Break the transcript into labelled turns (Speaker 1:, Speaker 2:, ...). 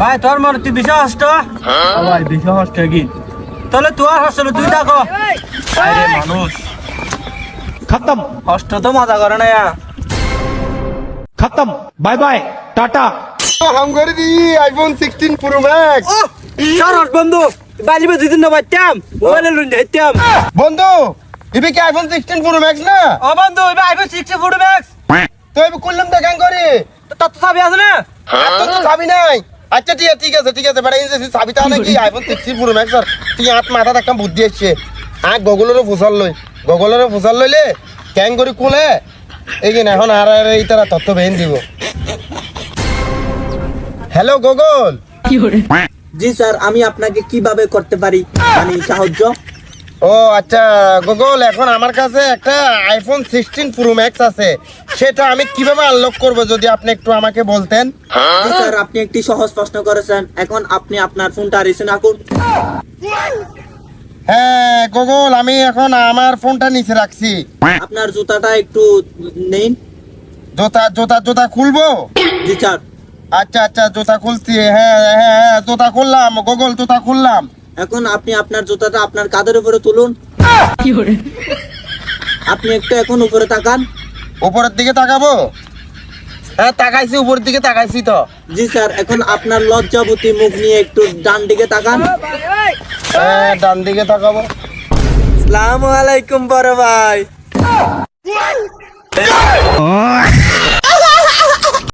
Speaker 1: ভাই তোর মনে তুই বিষয় হস্ত
Speaker 2: ভাই বেশি হস্ত কি
Speaker 1: তাহলে তোর হস্ত তুই দেখো
Speaker 2: আরে মানুষ
Speaker 3: खत्म
Speaker 1: হস্ত তো মজা করে না
Speaker 3: खत्म बाय बाय टाटा
Speaker 4: हम कर दी आईफोन 16 प्रो मैक्स
Speaker 1: সরস বন্ধু বালিবে দুদিন না বাইতাম মোবাইলে লুন দিতাম
Speaker 4: বন্ধু ইবে কি আইফোন 16 প্रो मैक्स না
Speaker 1: ও বন্ধু এবে আইফোন 6 প্রো ম্যাক্স
Speaker 4: তো ইবে করলাম দেখান করে
Speaker 1: তো চাবি আছে না
Speaker 4: তো তো চাবি নাই আচ্ছা ঠিক আছে বড় ইনসে চাবিটা নাকি আইফোন 16 প্रो मैक्स আর তুই হাত মাথা একটা বুদ্ধি আসছে আ গুগলের ফুসাল লইলে ক্যাং করে কোলে এই যে এখন আর এই তারা তথ্য বেন দিব হ্যালো গুগল
Speaker 1: জি স্যার আমি আপনাকে কিভাবে করতে পারি মানে সাহায্য
Speaker 4: ও আচ্ছা গুগল এখন আমার কাছে একটা আইফোন 16 প্রো ম্যাক্স আছে সেটা আমি কিভাবে আনলক করব যদি আপনি একটু আমাকে বলতেন
Speaker 1: জি স্যার আপনি একটি সহজ প্রশ্ন করেছেন এখন আপনি আপনার ফোনটা রিসেন্ট রাখুন
Speaker 4: হ্যাঁ গুগল আমি এখন আমার ফোনটা নিচে রাখছি
Speaker 1: আপনার জুতাটা একটু নেন
Speaker 4: জুতা খুলবো
Speaker 1: জি স্যার
Speaker 4: আচ্ছা জুতা খুলছি হ্যাঁ জুতা খুললাম গুগল জুতা খুললাম
Speaker 1: এখন আপনি আপনার জুতাটা আপনার কাঁধের উপরে তুলুন আপনি একটু এখন উপরে তাকান
Speaker 4: উপরের দিকে তাকাবো হ্যাঁ তাকাইছি উপরের দিকে তাকাইছি তো
Speaker 1: জি স্যার এখন আপনার লজ্জাবতী মুখ নিয়ে একটু ডান দিকে তাকান
Speaker 4: হ্যাঁ ডান দিকে তাকাবো
Speaker 1: আসসালামু আলাইকুম বড় ভাই